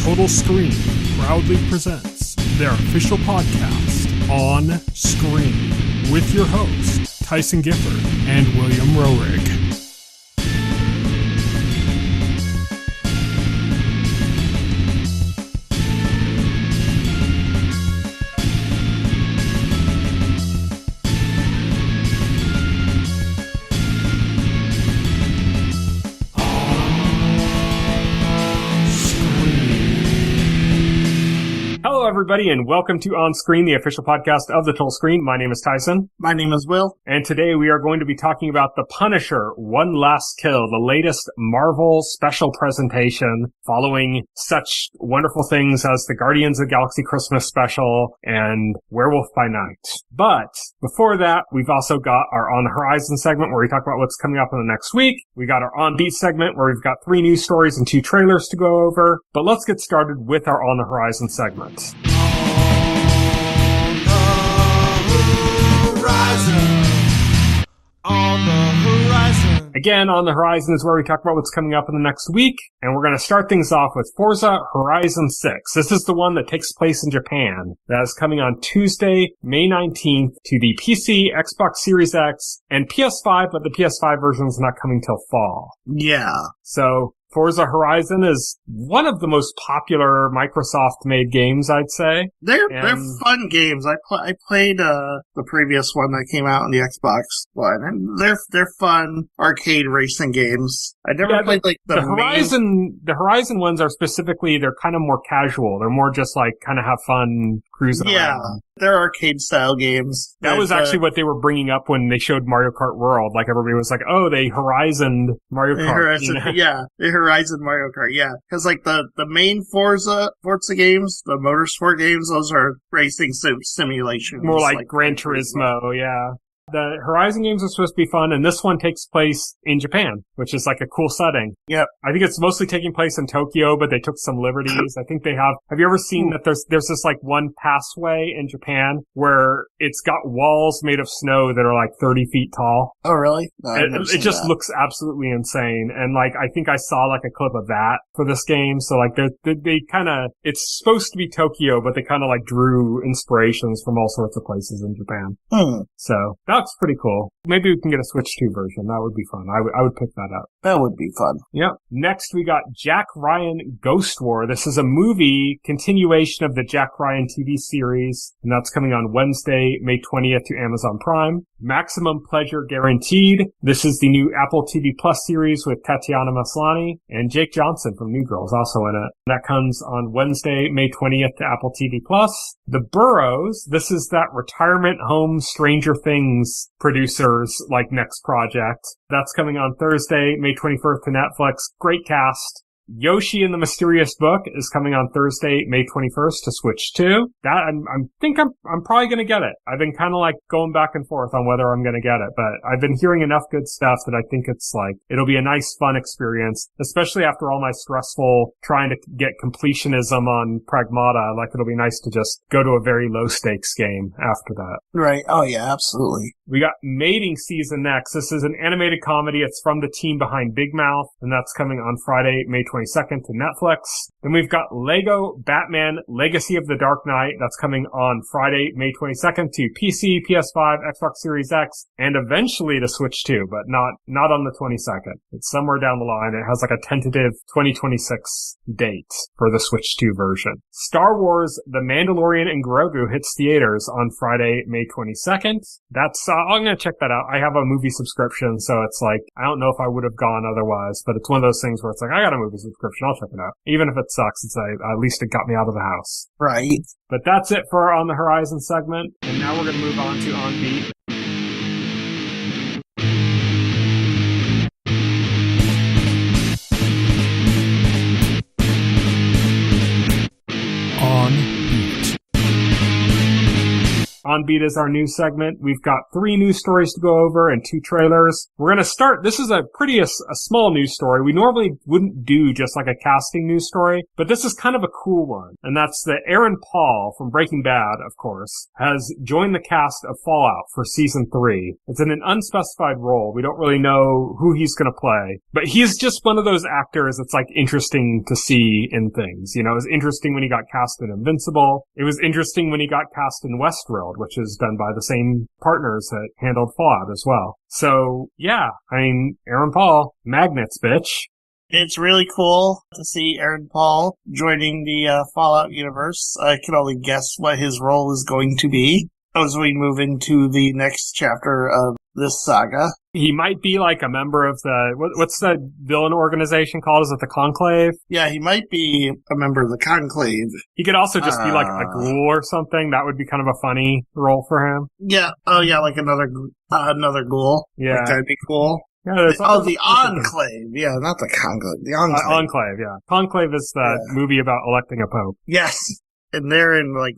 Total Screen proudly presents their official podcast, On Screen, with your hosts, Tyson Gifford and William Rohrig. Hello, everybody, and welcome to On Screen, the official podcast of the Total Screen. My name is Tyson. My name is Will. And today we are going to be talking about The Punisher, One Last Kill, the latest Marvel special presentation following such wonderful things as the Guardians of the Galaxy Christmas special and Werewolf by Night. But before that, we've also got our On the Horizon segment where we talk about what's coming up in the next week. We got our On Beat segment where we've got 3 news stories and 2 trailers to go over. But let's get started with our On the Horizon segment. On the horizon. Again, On the Horizon is where we talk about what's coming up in the next week, and we're going to start things off with Forza Horizon 6. This is the one that takes place in Japan. That is coming on Tuesday, May 19th to the PC, Xbox Series X, and PS5, but the PS5 version is not coming till fall. Yeah. So Forza Horizon is one of the most popular Microsoft-made games, I'd say. They're fun games. I played the previous one that came out on the Xbox one, and they're fun arcade racing games. I never played like the Horizon. The Horizon ones are specifically, they're kind of more casual. They're more just like kind of have fun cruising around. Yeah, they're arcade style games. That was actually what they were bringing up when they showed Mario Kart World. Like everybody was like, "Oh, they Horizoned Mario Kart." Yeah, they Horizon Mario Kart. Yeah, because like the main Forza games, the motorsport games, those are racing simulations. More like Gran Turismo. Yeah. The Horizon games are supposed to be fun, and this one takes place in Japan, which is like a cool setting. Yep. I think it's mostly taking place in Tokyo, but they took some liberties. I think they have you ever seen that there's this like one passway in Japan where it's got walls made of snow that are like 30 feet tall? Oh, really? No, it just looks absolutely insane. And like, I think I saw like a clip of that for this game. So like they kind of, it's supposed to be Tokyo, but they kind of like drew inspirations from all sorts of places in Japan. So that's pretty cool. Maybe we can get a Switch 2 version. That would be fun. I would pick that up. That would be fun. Yeah. Next, we got Jack Ryan Ghost War. This is a movie continuation of the Jack Ryan TV series, and that's coming on Wednesday, May 20th to Amazon Prime. Maximum Pleasure Guaranteed. This is the new Apple TV Plus series with Tatiana Maslany and Jake Johnson from New Girl is also in it. That comes on Wednesday, May 20th to Apple TV Plus. The Boroughs. This is that retirement home Stranger Things producers like next project. That's coming on Thursday, May 21st to Netflix. Great cast. Yoshi and the Mysterious Book is coming on Thursday, May 21st to Switch 2. That I'm probably gonna get it. I've been kind of like going back and forth on whether I'm gonna get it, but I've been hearing enough good stuff that I think it's like, it'll be a nice fun experience, especially after all my stressful trying to get completionism on Pragmata. Like, it'll be nice to just go to a very low stakes game after that. Right. Oh yeah, absolutely. We got Mating Season next. This is an animated comedy. It's from the team behind Big Mouth, and that's coming on Friday, May 22nd to Netflix. Then we've got Lego Batman Legacy of the Dark Knight. That's coming on Friday, May 22nd to PC, PS5, Xbox Series X, and eventually to Switch 2, but not on the 22nd. It's somewhere down the line. It has like a tentative 2026 date for the Switch 2 version. Star Wars The Mandalorian and Grogu hits theaters on Friday, May 22nd. That's I'm going to check that out. I have a movie subscription, so it's like, I don't know if I would have gone otherwise, but it's one of those things where it's like, I got a movie subscription, I'll check it out. Even if it sucks, it's like, at least it got me out of the house. Right. But that's it for our On the Horizon segment, and now we're going to move on to On Beat. On On Beat is our news segment. We've got 3 news stories to go over and 2 trailers. We're going to start. This is a small news story. We normally wouldn't do just like a casting news story, but this is kind of a cool one. And that's that Aaron Paul from Breaking Bad, of course, has joined the cast of Fallout for season 3. It's in an unspecified role. We don't really know who he's going to play, but he's just one of those actors that's like interesting to see in things. You know, it was interesting when he got cast in Invincible. It was interesting when he got cast in Westworld, which is done by the same partners that handled Fallout as well. So, yeah, I mean, Aaron Paul, magnets, bitch. It's really cool to see Aaron Paul joining the Fallout universe. I can only guess what his role is going to be as we move into the next chapter of this saga. He might be like a member of what's the villain organization called? Is it the Conclave? Yeah, he might be a member of the Conclave. He could also just be like a ghoul or something. That would be kind of a funny role for him. Yeah. Oh, yeah, like another ghoul. Yeah. Like, that'd be cool. Yeah, the Enclave. Yeah, not the Conclave. The Enclave. Enclave, yeah. Conclave is the movie about electing a pope. Yes. And they're in, like,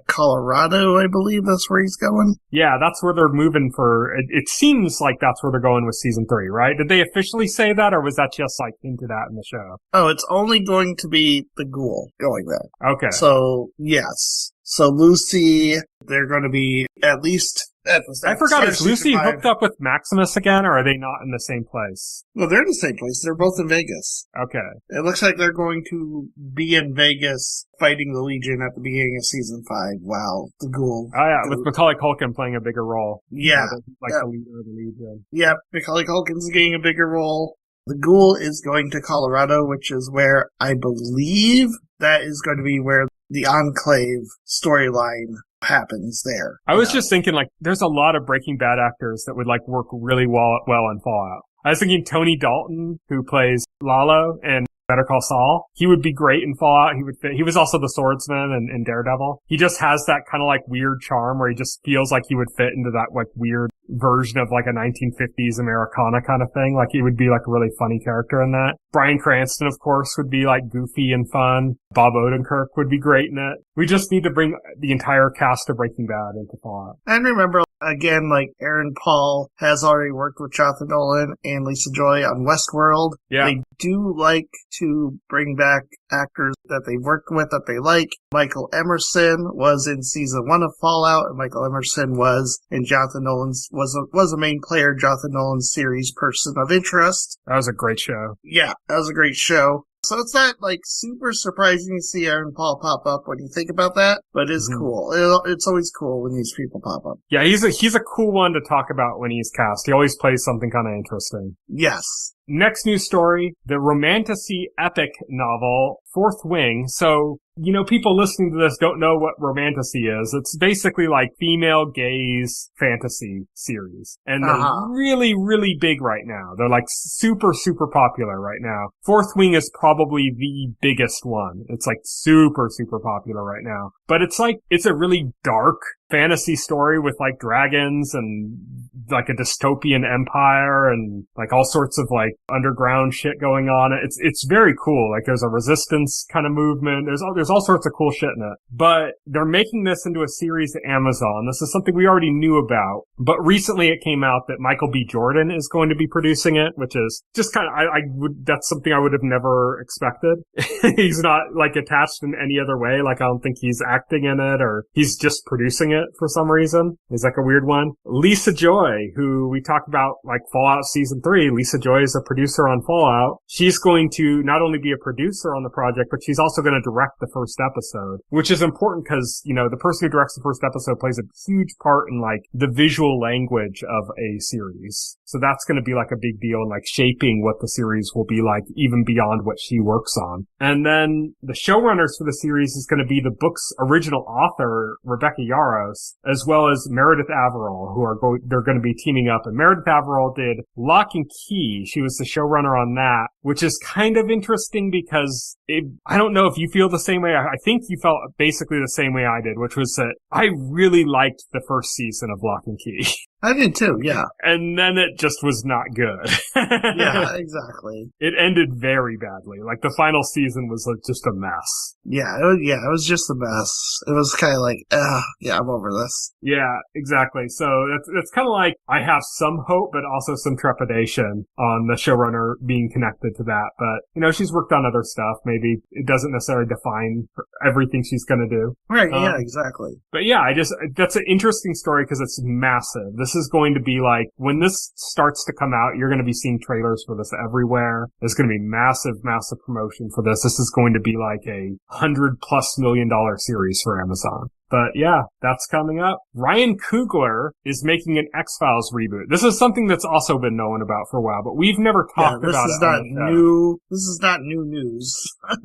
Colorado, I believe that's where he's going? Yeah, that's where they're moving for. It seems like that's where they're going with season 3, right? Did they officially say that, or was that just, like, hinted at in the show? Oh, it's only going to be the ghoul going there. Okay. So, yes. So Lucy, they're going to be at least... I forgot, is Lucy hooked up with Maximus again, or are they not in the same place? Well, they're in the same place. They're both in Vegas. Okay. It looks like they're going to be in Vegas fighting the Legion at the beginning of season 5. Wow. The ghoul. Oh, yeah, with Macaulay Culkin playing a bigger role. Yeah. The leader of the Legion. Yeah, Macaulay Culkin's getting a bigger role. The ghoul is going to Colorado, which is where I believe that is going to be where the Enclave storyline happens there. I was just thinking, like, there's a lot of Breaking Bad actors that would, like, work really well on Fallout. I was thinking Tony Dalton, who plays Lalo in Better Call Saul. He would be great in Fallout. He would fit. He was also the swordsman in Daredevil. He just has that kind of, like, weird charm where he just feels like he would fit into that, like, weird version of, like, a 1950s Americana kind of thing. Like, he would be, like, a really funny character in that. Bryan Cranston, of course, would be, like, goofy and fun. Bob Odenkirk would be great in it. We just need to bring the entire cast of Breaking Bad into Fallout. And remember, again, like, Aaron Paul has already worked with Jonathan Nolan and Lisa Joy on Westworld. Yeah. They do like to bring back actors that they've worked with that they like. Michael Emerson was in season 1 of Fallout, and Michael Emerson was in Jonathan Nolan's, was a main player, Jonathan Nolan's series Person of Interest. That was a great show. Yeah, that was a great show. So it's not, like, super surprising to see Aaron Paul pop up when you think about that, but it is cool. It's always cool when these people pop up. Yeah, he's a cool one to talk about when he's cast. He always plays something kind of interesting. Yes. Next news story, the romantasy epic novel, Fourth Wing. So, you know, people listening to this don't know what romantasy is. It's basically like female gaze fantasy series. And they're really, really big right now. They're like super, super popular right now. Fourth Wing is probably the biggest one. It's like super, super popular right now. But it's a really dark fantasy story with like dragons and like a dystopian empire and like all sorts of like underground shit going on. It's very cool. Like there's a resistance kind of movement. There's all sorts of cool shit in it. But they're making this into a series at Amazon. This is something we already knew about. But recently it came out that Michael B. Jordan is going to be producing it, which is just kind of, that's something I would have never expected. He's not like attached in any other way. Like I don't think he's acting in it or he's just producing it for some reason. He's like a weird one. Lisa Joy, who we talked about like Fallout Season 3. Lisa Joy is a producer on Fallout. She's going to not only be a producer on the project, but she's also going to direct the first episode, which is important because, you know, the person who directs the first episode plays a huge part in like the visual language of a series. So that's going to be like a big deal in like shaping what the series will be like even beyond what she works on. And then the showrunners for the series is going to be the book's original author, Rebecca Yarros, as well as Meredith Averill, they're going to be teaming up. And Meredith Averill did Lock and Key. She was the showrunner on that, which is kind of interesting because I don't know if you feel the same way. I think you felt basically the same way I did, which was that I really liked the first season of Lock and Key. I did too, yeah. And then it just was not good. Yeah, exactly. It ended very badly. Like, the final season was like just a mess. Yeah, it was just a mess. It was kind of like, yeah, I'm over this. Yeah, exactly. So that's kind of like, I have some hope, but also some trepidation on the showrunner being connected to that. But, you know, she's worked on other stuff. Maybe it doesn't necessarily define everything she's going to do. Right, yeah, exactly. But yeah, that's an interesting story because it's massive. This is going to be like, when this starts to come out, you're going to be seeing trailers for this everywhere. There's going to be massive promotion for this. This is going to be like a $100+ million series for Amazon. But yeah, that's coming up. Ryan Coogler is making an X-Files reboot. This is something that's also been known about for a while, but we've never talked about it. This is not new news.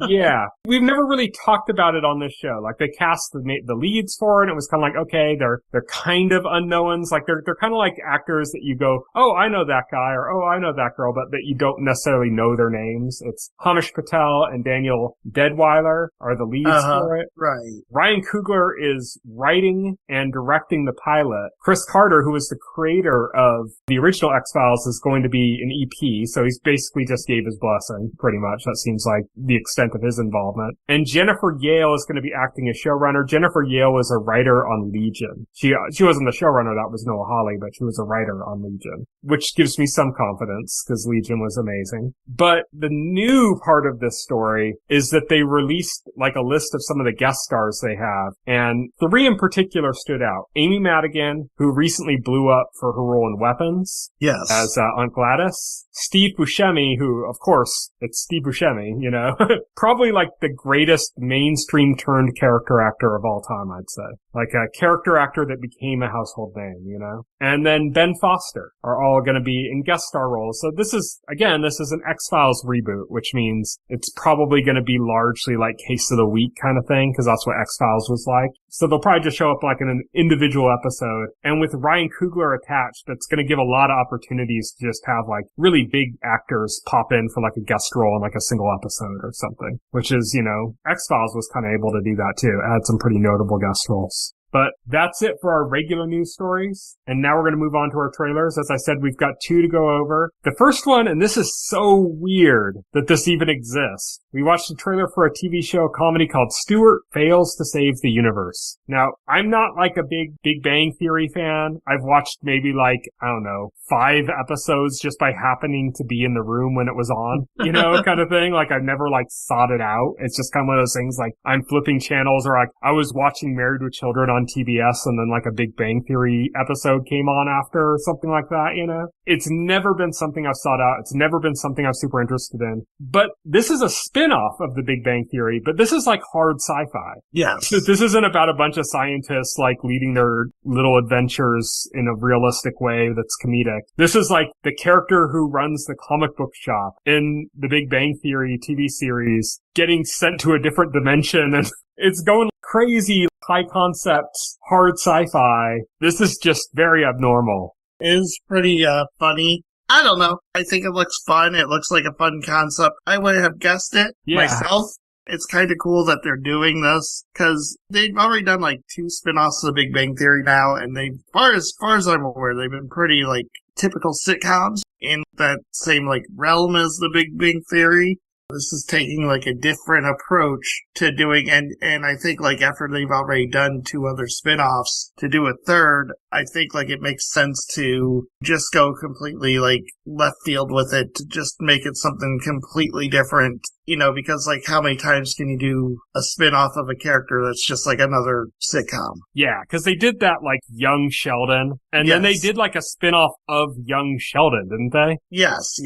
Yeah. We've never really talked about it on this show. Like, they cast the leads for it, and it was kind of like, okay, they're kind of unknowns. Like, they're kind of like actors that you go, oh, I know that guy, or oh, I know that girl, but that you don't necessarily know their names. It's Hamish Patel and Daniel Deadwyler are the leads for it. Right. Ryan Coogler is writing and directing the pilot. Chris Carter, who was the creator of the original X-Files, is going to be an EP, so he's basically just gave his blessing, pretty much. That seems like the extent of his involvement. And Jennifer Yale is going to be acting as showrunner. Jennifer Yale was a writer on Legion. She wasn't the showrunner, that was Noah Hawley, but she was a writer on Legion, which gives me some confidence, because Legion was amazing. But the new part of this story is that they released like a list of some of the guest stars they have, and 3 in particular stood out. Amy Madigan, who recently blew up for her role in Weapons. Yes. As Aunt Gladys. Steve Buscemi, who, of course, it's Steve Buscemi, you know. Probably like the greatest mainstream turned character actor of all time, I'd say. Like a character actor that became a household name, you know. And then Ben Foster are all going to be in guest star roles. So this is an X-Files reboot, which means it's probably going to be largely like Case of the Week kind of thing, because that's what X-Files was like. So they'll probably just show up like in an individual episode. And with Ryan Coogler attached, that's going to give a lot of opportunities to just have like really big actors pop in for like a guest role in like a single episode or something, which is, you know, X-Files was kind of able to do that too. It had some pretty notable guest roles. But that's it for our regular news stories. And now we're going to move on to our trailers. As I said, we've got 2 to go over. The first one, and this is so weird that this even exists. We watched a trailer for a TV show comedy called Stewart Fails to Save the Universe. Now, I'm not like a Big Bang Theory fan. I've watched maybe like, I don't know, 5 episodes just by happening to be in the room when it was on, you know, kind of thing. Like, I've never like sought it out. It's just kind of one of those things like I'm flipping channels, or like I was watching Married with Children on TBS and then like a Big Bang Theory episode came on after or something like that, you know? It's never been something I've sought out. It's never been something I'm super interested in. But this is a spin-off of the Big Bang Theory, but this is like hard sci-fi. Yes. This isn't about a bunch of scientists like leading their little adventures in a realistic way that's comedic. This is like the character who runs the comic book shop in the Big Bang Theory TV series getting sent to a different dimension, and it's going crazy, high concept, hard sci-fi. This is just very abnormal. It is pretty funny. I don't know. I think it looks fun. It looks like a fun concept. I would have guessed it myself. It's kind of cool that they're doing this, because they've already done like 2 spin-offs of the Big Bang Theory now, and as far as I'm aware, they've been pretty like typical sitcoms in that same like realm as the Big Bang Theory. This is taking like a different approach to doing, and I think like after they've already done 2 other spin-offs, to do a third, I think like it makes sense to just go completely like left field with it, to just make it something completely different, you know, because like how many times can you do a spin-off of a character that's just like another sitcom? Yeah, because they did that like Young Sheldon, and then they did like a spin-off of Young Sheldon, didn't they? Yes.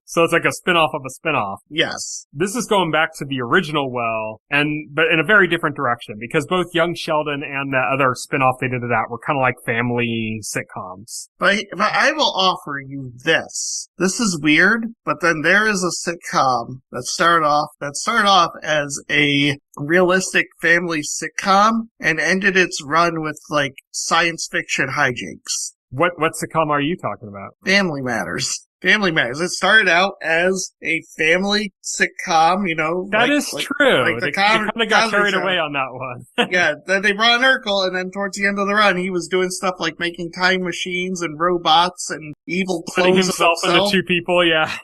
So it's like a spin-off of a spin-off. Yes. This is going back to the original well, but in a very different direction, because both Young Sheldon and the other spin-off they did of that were kind of like family sitcoms. But I will offer you this. This is weird, but then there is a sitcom that started off as a realistic family sitcom and ended its run with like science fiction hijinks. What sitcom are you talking about? Family Matters. Family Matters. It started out as a family sitcom, That is true. Like they kind of got carried away on that one. Yeah, then they brought in Urkel, and then towards the end of the run, he was doing stuff like making time machines and robots and evil clones Putting himself into two people, yeah.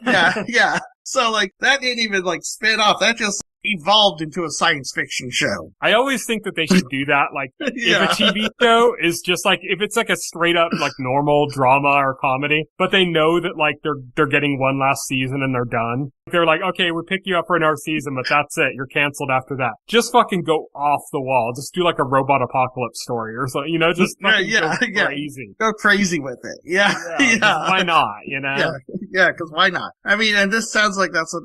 Yeah. So, that didn't even, spin off. That just evolved into a science fiction show. I always think that they should do that. If a TV show is just if it's a straight up normal drama or comedy, but they know that they're getting one last season and they're done. They're like, okay, we pick you up for another season, but that's it. You're canceled after that. Just fucking go off the wall. Just do a robot apocalypse story or something, just go crazy. Go crazy with it. Yeah. Why not, Yeah, because why not? I mean, and this sounds like that's what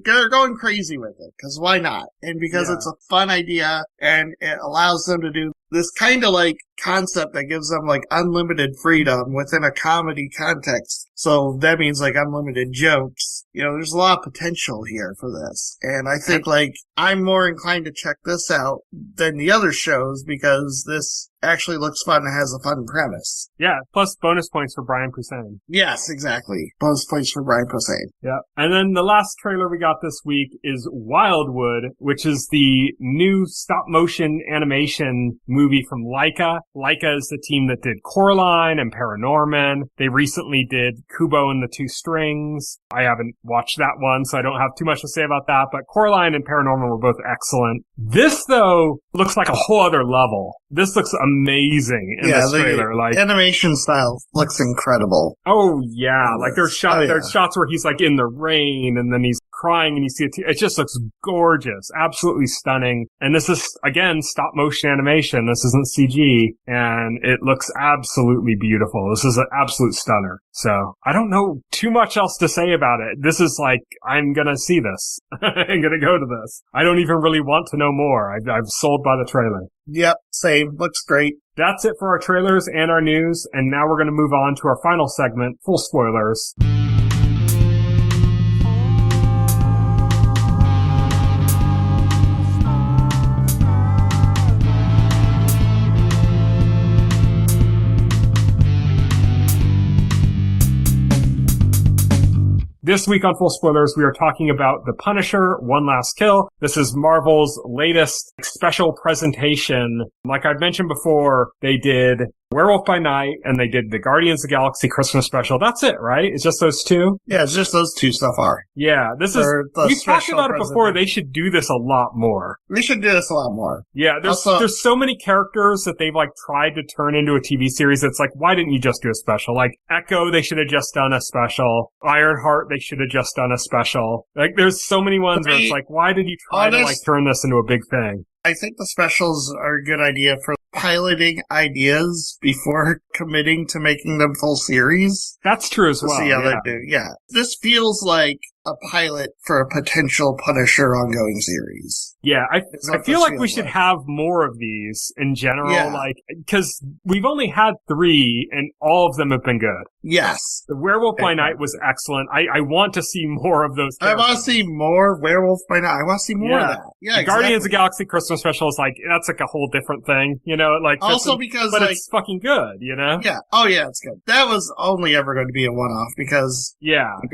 they're going crazy with it, because why not? And because it's a fun idea, and it allows them to do this kind of concept that gives them unlimited freedom within a comedy context. So that means unlimited jokes. There's a lot of potential here for this. And I think I'm more inclined to check this out than the other shows because this actually looks fun and has a fun premise. Yeah, plus bonus points for Brian Posehn. Yes, exactly. Bonus points for Brian Posehn. Yeah. And then the last trailer we got this week is Wildwood, which is the new stop-motion animation movie from Laika. Laika is the team that did Coraline and Paranorman. They recently did Kubo and the Two Strings. I haven't watched that one, so I don't have too much to say about that, but Coraline and Paranorman were both excellent. This, though, looks like a whole other level. This looks amazing in this trailer. Animation style looks incredible. Oh, yeah. There's shots where he's in the rain and then he's crying and you see it just looks gorgeous. Absolutely stunning. And this is, again, stop motion animation. This isn't CG and it looks absolutely beautiful. This is an absolute stunner. So I don't know too much else to say about it. This is I'm gonna see this. I'm gonna go to this. I don't even really want to know more. I'm sold by the trailer. Yep, same. Looks great. That's it for our trailers and our news. And now we're gonna move on to our final segment, full spoilers. This week on Full Spoilers, we are talking about The Punisher, One Last Kill. This is Marvel's latest special presentation. Like I've mentioned before, they did Werewolf by Night and they did the Guardians of the Galaxy Christmas special. That's it, right? It's just those two? Yeah, it's just those two so far. Yeah, we've talked about it before. They should do this a lot more. They should do this a lot more. Yeah, there's so many characters that they've tried to turn into a TV series. It's why didn't you just do a special? Echo, they should have just done a special. Ironheart, they should have just done a special. There's so many ones where it's why did you try to turn this into a big thing? I think the specials are a good idea for piloting ideas before committing to making them full series. That's true as well. See how they do. Yeah. This feels like a pilot for a potential Punisher ongoing series. Yeah, I feel like we should have more of these in general, because we've only had 3 and all of them have been good. Yes. The Werewolf by Night was excellent. I want to see more of those characters. I want to see more Werewolf by Night. I want to see more of that. Yeah, exactly. Guardians of the Galaxy Christmas special is that's a whole different thing, also because but it's fucking good, Yeah. Oh yeah, it's good. That was only ever going to be a one-off because the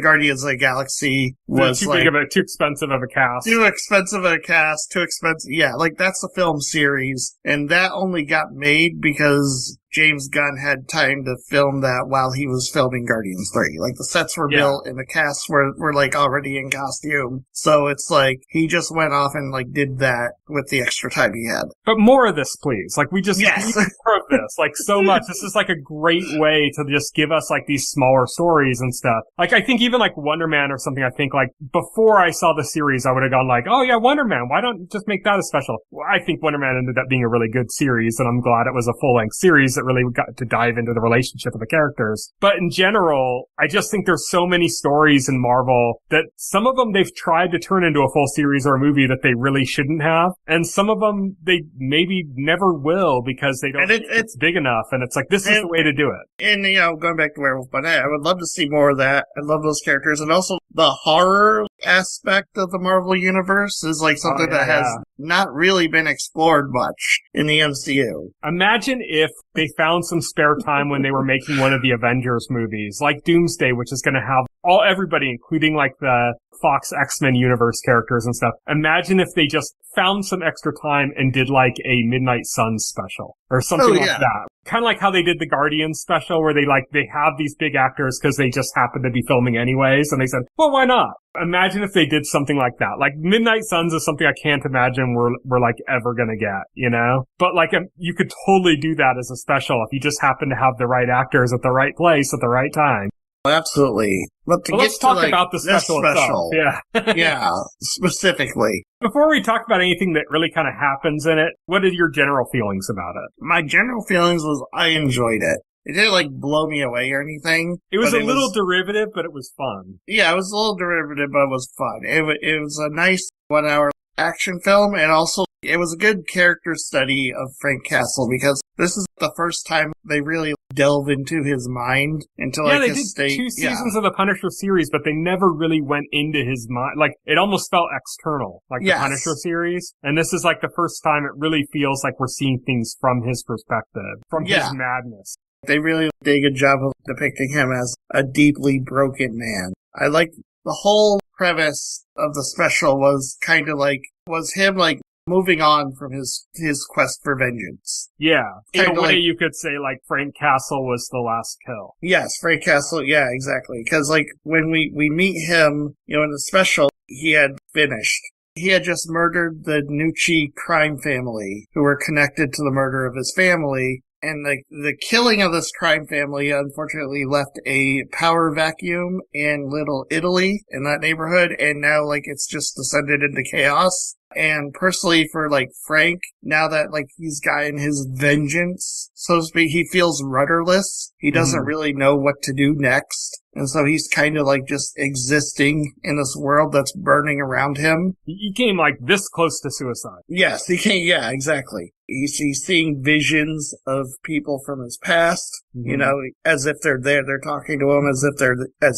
Guardians of the Galaxy was too expensive of a cast. Too expensive of a cast, too expensive. Yeah, that's the film series, and that only got made because James Gunn had time to film that while he was filming Guardians 3. The sets were built and the casts were already in costume. So it's he just went off and did that with the extra time he had. But more of this, please. We just need more of this. So much. This is a great way to just give us these smaller stories and stuff. I think even Wonder Man or something, I think before I saw the series, I would have gone oh yeah, Wonder Man. Why don't you just make that a special? Well, I think Wonder Man ended up being a really good series and I'm glad it was a full-length series that really got to dive into the relationship of the characters. But in general, I just think there's so many stories in Marvel that some of them they've tried to turn into a full series or a movie that they really shouldn't have. And some of them they maybe never will because they don't it's big enough. And it's this is the way to do it. And, going back to Werewolf by Night, I would love to see more of that. I love those characters. And also the horror aspect of the Marvel Universe is something that has not really been explored much in the MCU. Imagine if they they found some spare time when they were making one of the Avengers movies, like Doomsday, which is going to have everybody, including like the Fox X-Men universe characters and stuff. Imagine if they just found some extra time and did like a Midnight Suns special or something like that. Kind of like how they did the Guardians special where they have these big actors because they just happen to be filming anyways. And they said, well, why not? Imagine if they did something like that. Like Midnight Suns is something I can't imagine we're like ever going to get, you know? But like you could totally do that as a special if you just happen to have the right actors at the right place at the right time. Absolutely. But let's talk about the special itself. Yeah. Yeah, specifically. Before we talk about anything that really kind of happens in it, what are your general feelings about it? My general feelings was I enjoyed it. It didn't, like, blow me away or anything. It was a little derivative, but it was fun. Yeah, it was a little derivative, but it was fun. It was a nice 1 hour action film, and also it was a good character study of Frank Castle because this is the first time they really delve into his mind, into like his state. Yeah, they did 2 seasons of the Punisher series, but they never really went into his mind. Like, it almost felt external, like the Punisher series. And this is like the first time it really feels like we're seeing things from his perspective, from his madness. They really did a good job of depicting him as a deeply broken man. I like the whole premise of the special was kind of like, was him like moving on from his quest for vengeance. Yeah. In a way you could say like Frank Castle was the last kill. Yes, Frank Castle, yeah, exactly. Because like when we meet him, you know, in the special, he had finished. He had just murdered the Nucci crime family, who were connected to the murder of his family. And the killing of this crime family unfortunately left a power vacuum in Little Italy, in that neighborhood, and now like it's just descended into chaos. And personally for like Frank, now that like he's gotten his vengeance, so to speak, he feels rudderless. He doesn't really know what to do next. And so he's kind of like just existing in this world that's burning around him. He came like this close to suicide. Yes, he came, yeah, exactly. He's seeing visions of people from his past, you know, as if they're there. They're talking to him as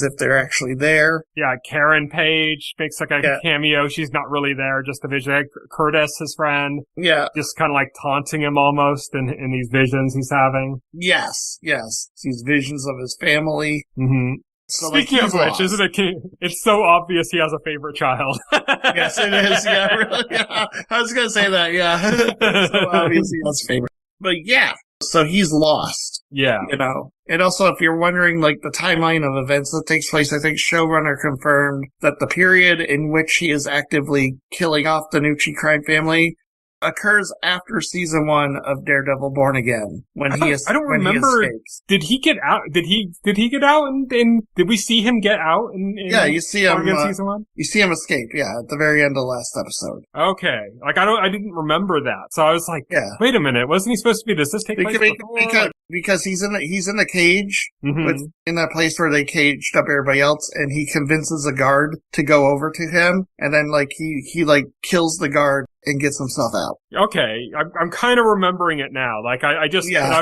if they're actually there. Yeah, Karen Page makes like a cameo. She's not really there, just a vision. Curtis, his friend. Yeah. Just kind of like taunting him almost in these visions he's having. Yes. These visions of his family. Mm-hmm. So, speaking of which, isn't it? It's so obvious he has a favorite child. Yes, it is. Yeah, really. Yeah. I was gonna say that. Yeah, it's so obvious he has a favorite. But yeah, so he's lost. Yeah, you know. And also, if you're wondering, like the timeline of events that takes place, I think showrunner confirmed that the period in which he is actively killing off the Nucci crime family occurs after season 1 of Daredevil Born Again, when he escapes. Did he get out? Did he get out? And did we see him get out? Yeah, you see him. Season 1. You see him escape. Yeah, at the very end of the last episode. Okay, like I didn't remember that, so I was like, wait a minute, wasn't he supposed to be? Does this take place before? Because he's in the cage in that place where they caged up everybody else, and he convinces a guard to go over to him, and then like he like kills the guard and gets himself out. Okay, I'm kind of remembering it now. Like I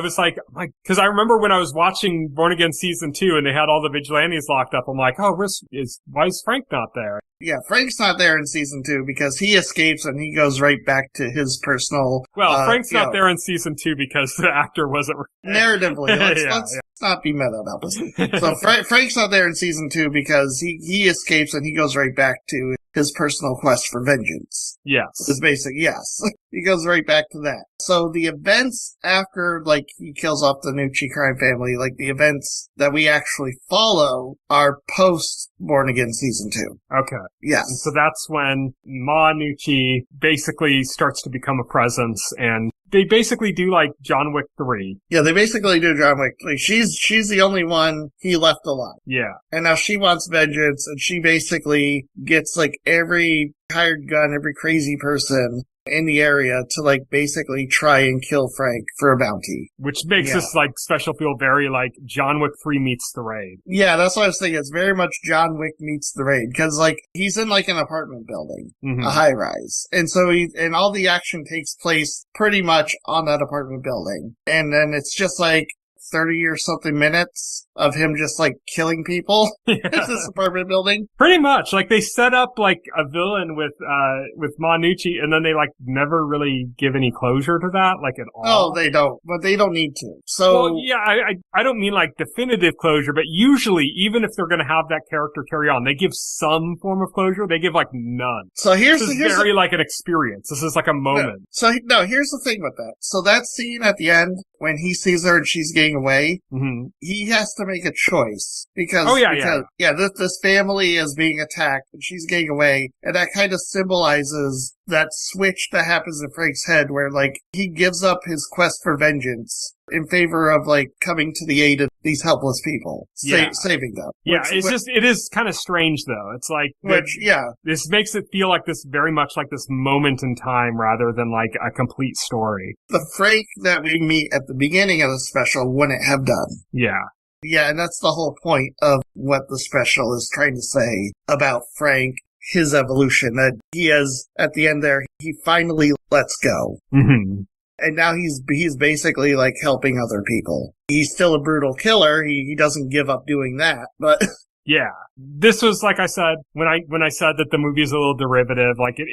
was like, because I remember when I was watching Born Again season 2 and they had all the vigilantes locked up. I'm like, oh, why is Frank not there? Yeah, Frank's not there in season 2 because he escapes and he goes right back to his personal. Well, Frank's not there in season 2 because the actor wasn't. Narratively, let's not be meta about this. So Frank's not there in season 2 because he escapes and he goes right back to his personal quest for vengeance. Yes. His basic, yes. He goes right back to that. So the events after, like, he kills off the Nucci crime family, like, the events that we actually follow are post Born Again season 2. Okay. Yes. And so that's when Ma Nucci basically starts to become a presence, and they basically do like John Wick 3. Yeah, they basically do John Wick 3. She's the only one he left alive. Yeah. And now she wants vengeance, and she basically gets like every hired gun, every crazy person in the area to like basically try and kill Frank for a bounty. Which makes this like special feel very like John Wick 3 meets The Raid. Yeah, that's what I was thinking. It's very much John Wick meets The Raid. Cause like he's in like an apartment building, a high rise. And so and all the action takes place pretty much on that apartment building. And then it's just like 30 or something minutes of him just like killing people in this apartment building. Pretty much. Like they set up like a villain with Manucci, and then they like never really give any closure to that, like at all. Oh, they don't, but they don't need to. So, well, yeah, I don't mean like definitive closure, but usually, even if they're going to have that character carry on, they give some form of closure. They give like none. So here's very like an experience. This is like a moment. Here's the thing with that. So that scene at the end when he sees her and she's getting away, he has to make a choice because this family is being attacked and she's getting away, and that kind of symbolizes that switch that happens in Frank's head where like he gives up his quest for vengeance in favor of like coming to the aid of these helpless people, saving them. Yeah, it is kind of strange though. It's like, this makes it feel like this very much like this moment in time rather than like a complete story. The Frank that we meet at the beginning of the special wouldn't have done. Yeah. Yeah, and that's the whole point of what the special is trying to say about Frank, his evolution, that he has, at the end there, he finally lets go. Mm-hmm. And now he's basically like helping other people. He's still a brutal killer. He doesn't give up doing that, but yeah. This was, like I said, when I said that the movie is a little derivative, like it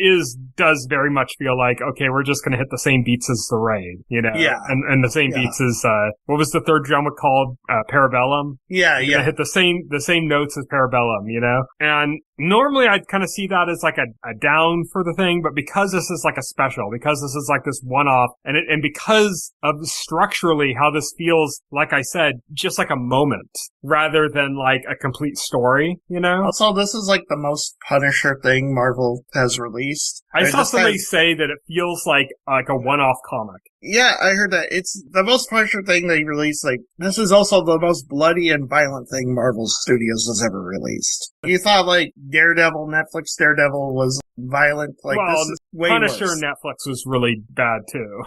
does very much feel like, okay, we're just gonna hit the same beats as The Raid, you know? Yeah. And the same beats as, what was the third drama called? Parabellum? Yeah, You're gonna hit the same notes as Parabellum, you know? And normally I'd kind of see that as like a down for the thing, but because this is like a special, because this is like this one-off, and because of structurally how this feels, like I said, just like a moment, rather than like a complete story, you know? Also, this is like the most Punisher thing Marvel has released. I saw somebody say that it feels like a one-off comic. Yeah, I heard that. It's the most Punisher thing they released. Like, this is also the most bloody and violent thing Marvel Studios has ever released. You thought, like, Netflix Daredevil was violent. Like, well, this is way Punisher worse. Netflix was really bad, too.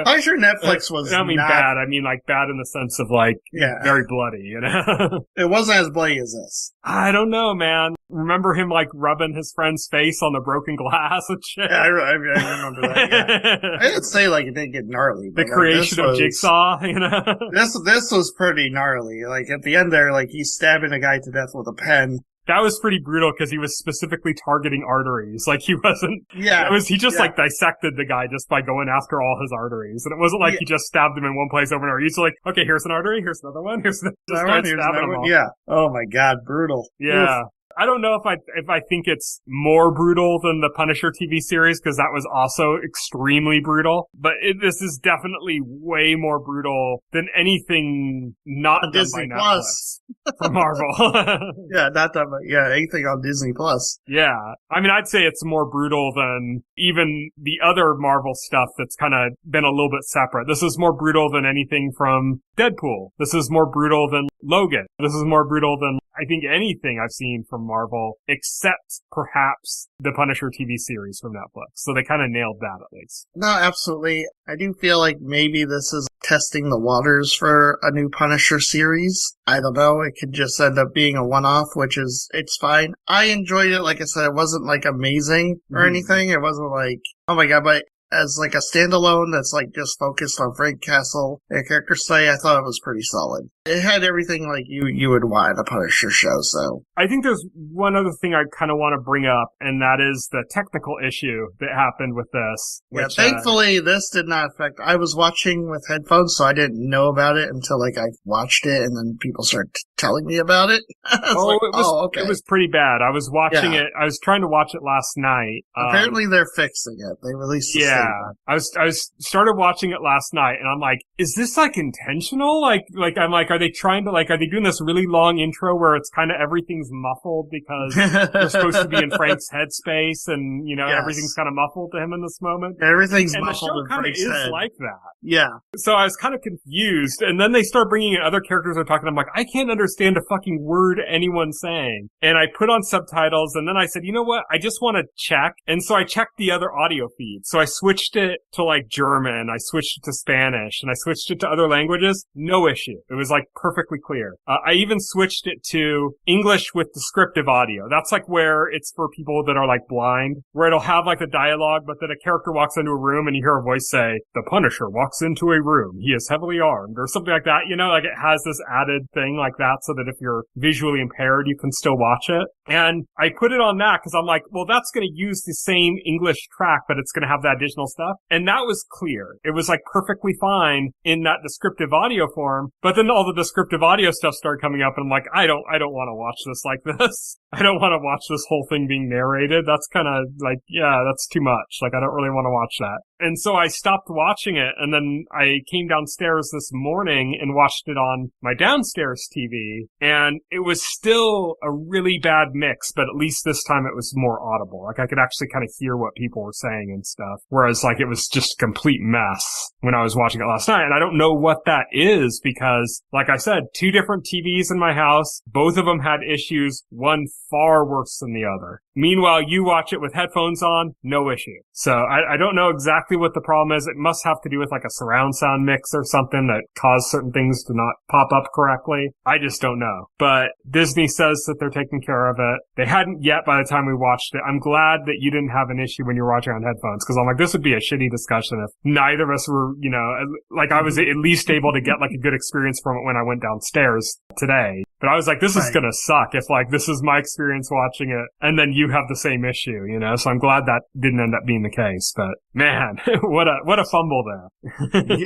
Punisher Netflix was I don't mean bad. I mean, like, bad in the sense of, like, very bloody, you know? It wasn't as bloody as this. I don't know, man. Remember him, like, rubbing his friend's face on the broken glass and shit? Yeah, I remember that, yeah. I didn't say, like, it didn't get gnarly. The creation of Jigsaw, you know? This was pretty gnarly. Like, at the end there, like, he's stabbing a guy to death with a pen. That was pretty brutal because he was specifically targeting arteries. Like, he wasn't... Yeah. He just, like, dissected the guy just by going after all his arteries. And it wasn't like he just stabbed him in one place over and over. He's like, okay, here's an artery, here's another one, here's another one. Just started stabbing them all. Yeah. Oh my god, brutal. Yeah. Oof. I don't know if I think it's more brutal than the Punisher TV series, because that was also extremely brutal. But this is definitely way more brutal than anything not done Disney by Plus. Netflix from Marvel. Yeah, not done by, anything on Disney Plus. Yeah. I mean, I'd say it's more brutal than even the other Marvel stuff that's kind of been a little bit separate. This is more brutal than anything from Deadpool. This is more brutal than Logan. This is more brutal than I think anything I've seen from Marvel, except perhaps the Punisher TV series from Netflix. So they kind of nailed that at least. No, absolutely. I do feel like maybe this is testing the waters for a new Punisher series. I don't know. It could just end up being a one-off, it's fine. I enjoyed it. Like I said, it wasn't like amazing or anything. It wasn't like, oh my god, but as like a standalone that's like just focused on Frank Castle and character study, I thought it was pretty solid. It had everything like you would want in a Punisher show, so. I think there's one other thing I kind of want to bring up, and that is the technical issue that happened with this. Which, thankfully this did not affect. I was watching with headphones, so I didn't know about it until like I watched it, and then people started telling me about it. It was pretty bad. I was watching it. I was trying to watch it last night. Apparently they're fixing it. They released the statement. I was started watching it last night, and I'm like, is this like intentional? Like I'm like, are they doing this really long intro where it's kind of everything's muffled because they're supposed to be in Frank's headspace, and you know everything's kind of muffled to him in this moment. Everything's and muffled in Frank's head. The show kind of is like that. Yeah. So I was kind of confused, and then they start bringing in other characters are talking. I'm like, I can't understand a fucking word anyone's saying. And I put on subtitles, and then I said, you know what? I just want to check. And so I checked the other audio feeds. So I switched it to like German, I switched it to Spanish, and I switched it to other languages. No issue. It was like like perfectly clear. I even switched it to English with descriptive audio. That's like where it's for people that are like blind, where it'll have like the dialogue, but then a character walks into a room and you hear a voice say, "The Punisher walks into a room. He is heavily armed," or something like that. You know, like it has this added thing like that so that if you're visually impaired, you can still watch it. And I put it on that because I'm like, well, that's going to use the same English track, but it's going to have that additional stuff. And that was clear. It was like perfectly fine in that descriptive audio form. But then all the descriptive audio stuff started coming up and I'm like, I don't want to watch this like this. I don't want to watch this whole thing being narrated. That's kind of like, yeah, that's too much. Like, I don't really want to watch that. And so I stopped watching it, and then I came downstairs this morning and watched it on my downstairs TV, and it was still a really bad mix, but at least this time it was more audible. Like, I could actually kind of hear what people were saying and stuff, whereas, like, it was just a complete mess when I was watching it last night, and I don't know what that is because, like I said, 2 different TVs in my house, both of them had issues, one far worse than the other. Meanwhile, you watch it with headphones on, no issue. So I don't know exactly what the problem is. It must have to do with like a surround sound mix or something that caused certain things to not pop up correctly. I just don't know. But Disney says that they're taking care of it. They hadn't yet by the time we watched it. I'm glad that you didn't have an issue when you're watching on headphones because I'm like, this would be a shitty discussion if neither of us were, you know, like I was at least able to get like a good experience from it when I went downstairs today. But I was like, this is going to suck if like this is my experience watching it and then you have the same issue, you know? So I'm glad that didn't end up being the case. But man, what a fumble there.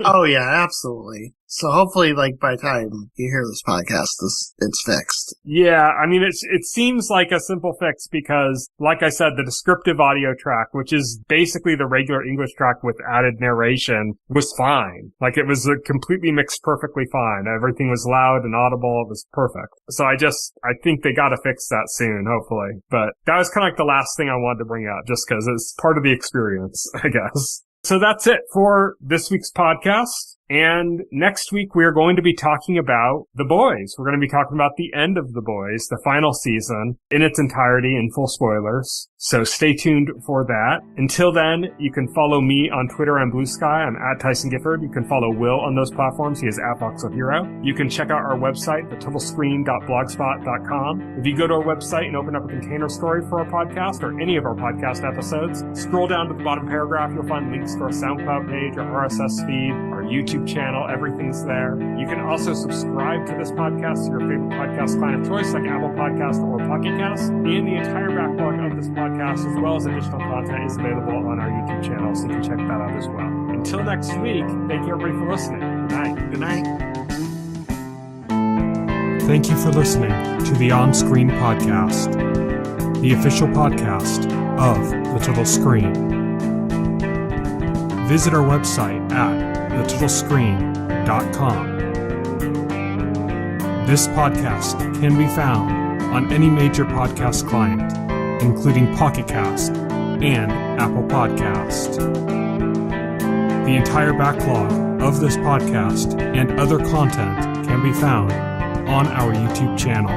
Oh yeah, absolutely. So hopefully, like, by the time you hear this podcast, it's fixed. Yeah, I mean, it seems like a simple fix because, like I said, the descriptive audio track, which is basically the regular English track with added narration, was fine. Like, it was completely mixed perfectly fine. Everything was loud and audible. It was perfect. So I think they gotta fix that soon, hopefully. But that was kind of like the last thing I wanted to bring up, just because it's part of the experience, I guess. So that's it for this week's podcast. And next week, we are going to be talking about The Boys. We're going to be talking about the end of The Boys, the final season, in its entirety, in full spoilers. So stay tuned for that. Until then, you can follow me on Twitter and Blue Sky. I'm at Tyson Gifford. You can follow Will on those platforms. He is at VoxelHero. You can check out our website, thetotaliscreen.blogspot.com. If you go to our website and open up a container story for our podcast or any of our podcast episodes, scroll down to the bottom paragraph. You'll find links to our SoundCloud page, our RSS feed, our YouTube channel, everything's there. You can also subscribe to this podcast to your favorite podcast client of choice like Apple Podcast or Pocket Cast. And the entire backlog of this podcast, as well as additional content, is available on our YouTube channel, so you can check that out as well. Until next week, thank you everybody for listening. Good night. Good night. Thank you for listening to the OnScreen podcast, the official podcast of The Total Screen. Visit our website at thetotalscreen.com. This podcast can be found on any major podcast client, including Pocket Cast and Apple Podcast. The entire backlog of this podcast and other content can be found on our YouTube channel.